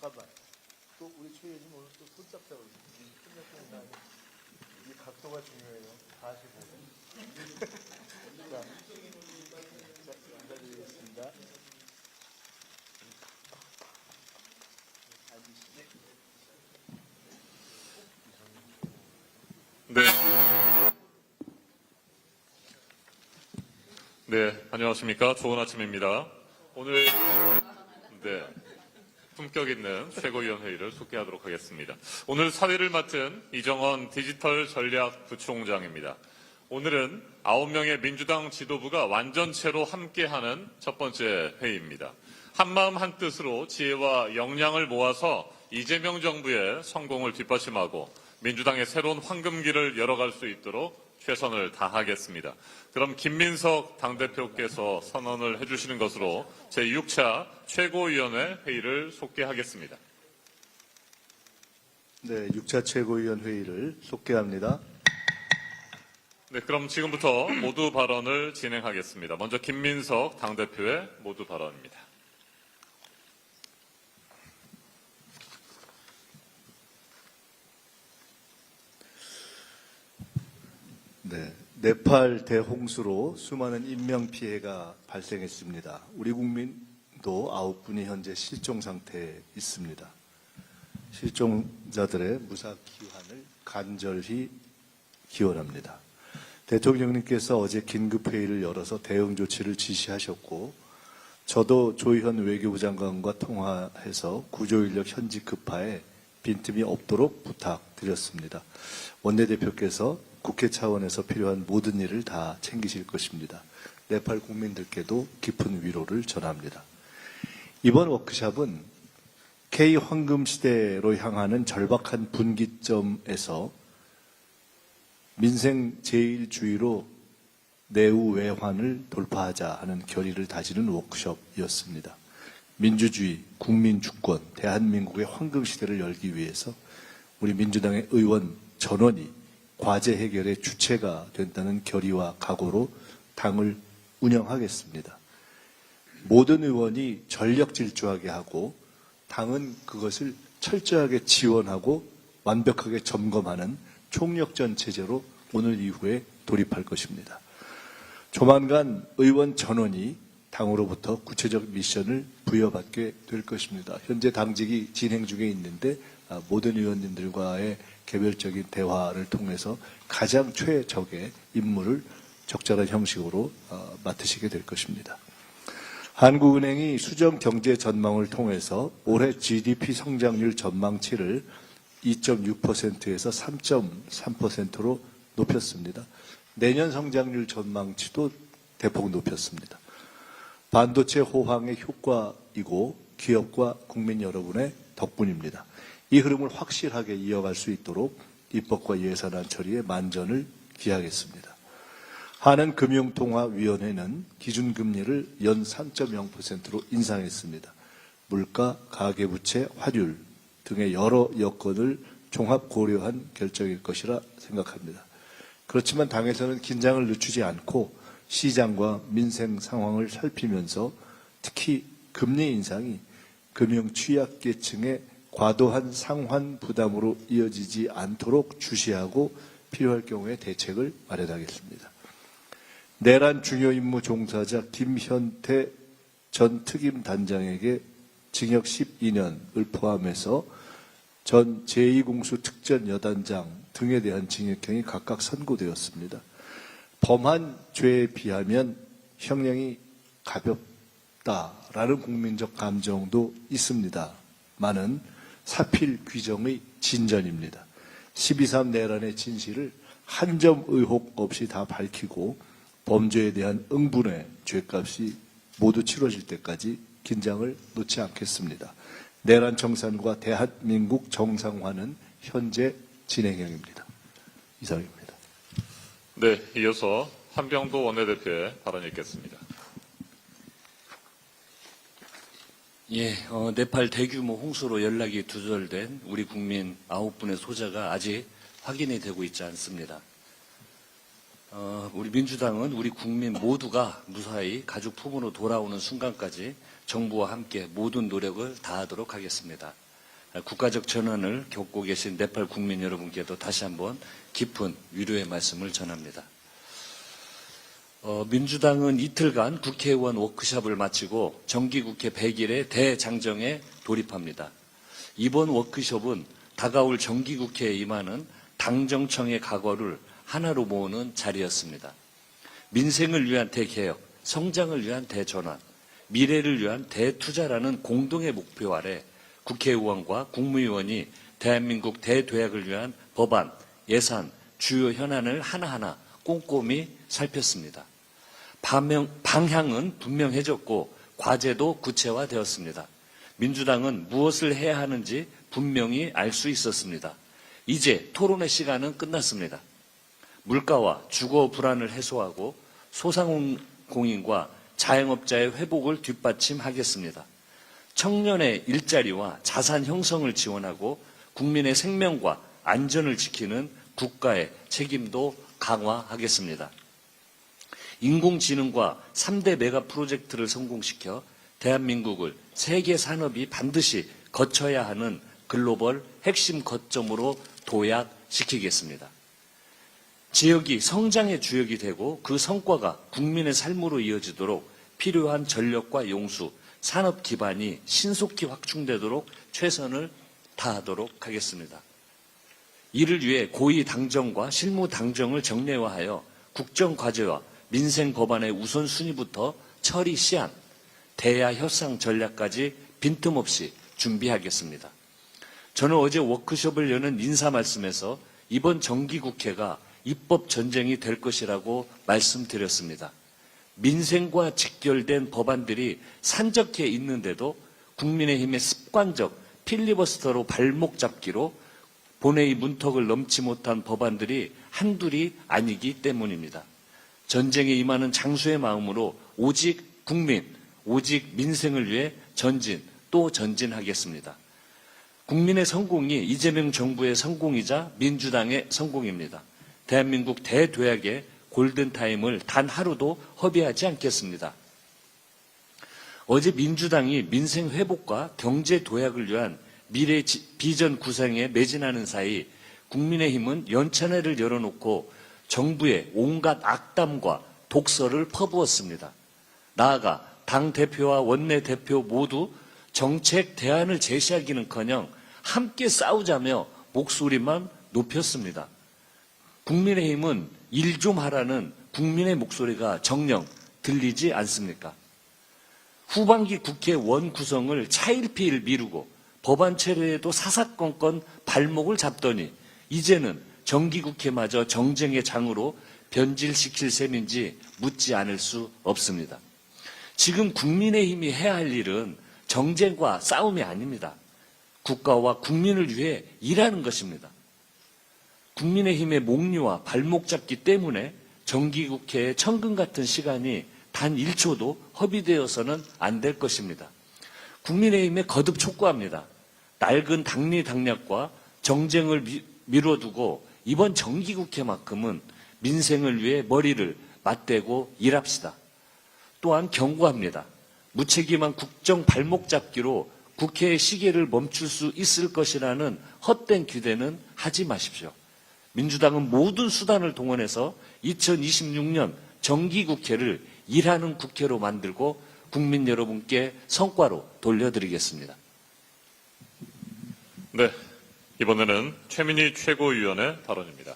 잠깐만. 또 우리 최 의원님 오늘 또 손잡자고 그러셨어요. 이 각도가 중요해요. 45도. 자, 인사드리겠습니다. 네. 네, 안녕하십니까. 좋은 아침입니다. 오늘, 품격 있는 최고위원회의를 속개하도록 하겠습니다. 오늘 사회를 맡은 이정헌 디지털 전략 부총장입니다. 오늘은 9명의 민주당 지도부가 완전체로 함께하는 첫 번째 회의입니다. 한마음 한뜻으로 지혜와 역량을 모아서 이재명 정부의 성공을 뒷받침하고 민주당의 새로운 황금기를 열어갈 수 있도록 최선을 다하겠습니다. 그럼 김민석 당대표께서 선언을 해주시는 것으로 제6차 최고위원회 회의를 속개하겠습니다. 네, 6차 최고위원 회의를 속개합니다. 네, 그럼 지금부터 모두 발언을 진행하겠습니다. 먼저 김민석 당대표의 모두 발언입니다. 네, 네팔 대홍수로 수많은 인명피해가 발생했습니다. 우리 국민도 9분이 현재 실종 상태에 있습니다. 실종자들의 무사귀환을 간절히 기원합니다. 대통령님께서 어제 긴급회의를 열어서 대응 조치를 지시하셨고 저도 조희현 외교부 장관과 통화해서 구조인력 현지 급파에 빈틈이 없도록 부탁드렸습니다. 원내대표께서 국회 차원에서 필요한 모든 일을 다 챙기실 것입니다. 네팔 국민들께도 깊은 위로를 전합니다. 이번 워크숍은 K황금시대로 향하는 절박한 분기점에서 민생 제일주의로 내후외환을 돌파하자 하는 결의를 다지는 워크숍이었습니다. 민주주의, 국민주권, 대한민국의 황금시대를 열기 위해서 우리 민주당의 의원 전원이 과제 해결의 주체가 된다는 결의와 각오로 당을 운영하겠습니다. 모든 의원이 전력 질주하게 하고 당은 그것을 철저하게 지원하고 완벽하게 점검하는 총력전 체제로 오늘 이후에 돌입할 것입니다. 조만간 의원 전원이 당으로부터 구체적 미션을 부여받게 될 것입니다. 현재 당직이 진행 중에 있는데 모든 의원님들과의 개별적인 대화를 통해서 가장 최적의 임무를 적절한 형식으로 맡으시게 될 것입니다. 한국은행이 수정 경제 전망을 통해서 올해 GDP 성장률 전망치를 2.6%에서 3.3%로 높였습니다. 내년 성장률 전망치도 대폭 높였습니다. 반도체 호황의 효과이고 기업과 국민 여러분의 덕분입니다. 이 흐름을 확실하게 이어갈 수 있도록 입법과 예산안 처리에 만전을 기하겠습니다. 한은금융통화위원회는 기준금리를 연 3.0%로 인상했습니다. 물가, 가계부채, 환율 등의 여러 여건을 종합 고려한 결정일 것이라 생각합니다. 그렇지만 당에서는 긴장을 늦추지 않고 시장과 민생 상황을 살피면서 특히 금리 인상이 금융 취약계층의 과도한 상환 부담으로 이어지지 않도록 주시하고 필요할 경우에 대책을 마련하겠습니다. 내란 중요 임무 종사자 김현태 전 특임단장에게 징역 12년을 포함해서 전 제2공수 특전여단장 등에 대한 징역형이 각각 선고되었습니다. 범한 죄에 비하면 형량이 가볍다라는 국민적 감정도 있습니다만은 사필 규정의 진전입니다. 12.3 내란의 진실을 한 점 의혹 없이 다 밝히고 범죄에 대한 응분의 죄값이 모두 치러질 때까지 긴장을 놓지 않겠습니다. 내란 청산과 대한민국 정상화는 현재 진행형입니다. 이상입니다. 네, 이어서 한병도 원내대표의 발언이 있겠습니다. 예, 네팔 대규모 홍수로 연락이 두절된 우리 국민 9분의 소자가 아직 확인이 되고 있지 않습니다. 우리 민주당은 우리 국민 모두가 무사히 가족 품으로 돌아오는 순간까지 정부와 함께 모든 노력을 다하도록 하겠습니다. 국가적 전환을 겪고 계신 네팔 국민 여러분께도 다시 한번 깊은 위로의 말씀을 전합니다. 민주당은 이틀간 국회의원 워크숍을 마치고 정기국회 100일의 대장정에 돌입합니다. 이번 워크숍은 다가올 정기국회에 임하는 당정청의 각오를 하나로 모으는 자리였습니다. 민생을 위한 대개혁, 성장을 위한 대전환, 미래를 위한 대투자라는 공동의 목표 아래 국회의원과 국무위원이 대한민국 대도약을 위한 법안, 예산, 주요 현안을 하나하나 꼼꼼히 살폈습니다. 방향은 분명해졌고 과제도 구체화되었습니다. 민주당은 무엇을 해야 하는지 분명히 알 수 있었습니다. 이제 토론의 시간은 끝났습니다. 물가와 주거 불안을 해소하고 소상공인과 자영업자의 회복을 뒷받침하겠습니다. 청년의 일자리와 자산 형성을 지원하고 국민의 생명과 안전을 지키는 국가의 책임도 강화하겠습니다. 인공지능과 3대 메가 프로젝트를 성공시켜 대한민국을 세계 산업이 반드시 거쳐야 하는 글로벌 핵심 거점으로 도약시키겠습니다. 지역이 성장의 주역이 되고 그 성과가 국민의 삶으로 이어지도록 필요한 전력과 용수, 산업 기반이 신속히 확충되도록 최선을 다하도록 하겠습니다. 이를 위해 고위 당정과 실무 당정을 정례화하여 국정 과제와 민생 법안의 우선순위부터 처리 시한, 대야 협상 전략까지 빈틈없이 준비하겠습니다. 저는 어제 워크숍을 여는 인사 말씀에서 이번 정기국회가 입법 전쟁이 될 것이라고 말씀드렸습니다. 민생과 직결된 법안들이 산적해 있는데도 국민의힘의 습관적 필리버스터로 발목 잡기로 본회의 문턱을 넘지 못한 법안들이 한둘이 아니기 때문입니다. 전쟁에 임하는 장수의 마음으로 오직 국민, 오직 민생을 위해 전진 또 전진하겠습니다. 국민의 성공이 이재명 정부의 성공이자 민주당의 성공입니다. 대한민국 대도약의 골든타임을 단 하루도 허비하지 않겠습니다. 어제 민주당이 민생 회복과 경제 도약을 위한 미래 비전 구상에 매진하는 사이 국민의힘은 연찬회를 열어놓고 정부의 온갖 악담과 독설을 퍼부었습니다. 나아가 당대표와 원내대표 모두 정책 대안을 제시하기는커녕 함께 싸우자며 목소리만 높였습니다. 국민의힘은 일 좀 하라는 국민의 목소리가 정녕 들리지 않습니까? 후반기 국회 원구성을 차일피일 미루고 법안 처리에도 사사건건 발목을 잡더니 이제는 정기국회마저 정쟁의 장으로 변질시킬 셈인지 묻지 않을 수 없습니다. 지금 국민의힘이 해야 할 일은 정쟁과 싸움이 아닙니다. 국가와 국민을 위해 일하는 것입니다. 국민의힘의 목리와 발목 잡기 때문에 정기국회의 천금 같은 시간이 단 1초도 허비되어서는 안 될 것입니다. 국민의힘에 거듭 촉구합니다. 낡은 당리당략과 정쟁을 미뤄두고 이번 정기국회만큼은 민생을 위해 머리를 맞대고 일합시다. 또한 경고합니다. 무책임한 국정 발목 잡기로 국회의 시계를 멈출 수 있을 것이라는 헛된 기대는 하지 마십시오. 민주당은 모든 수단을 동원해서 2026년 정기국회를 일하는 국회로 만들고 국민 여러분께 성과로 돌려드리겠습니다. 네, 이번에는 최민희 최고위원의 발언입니다.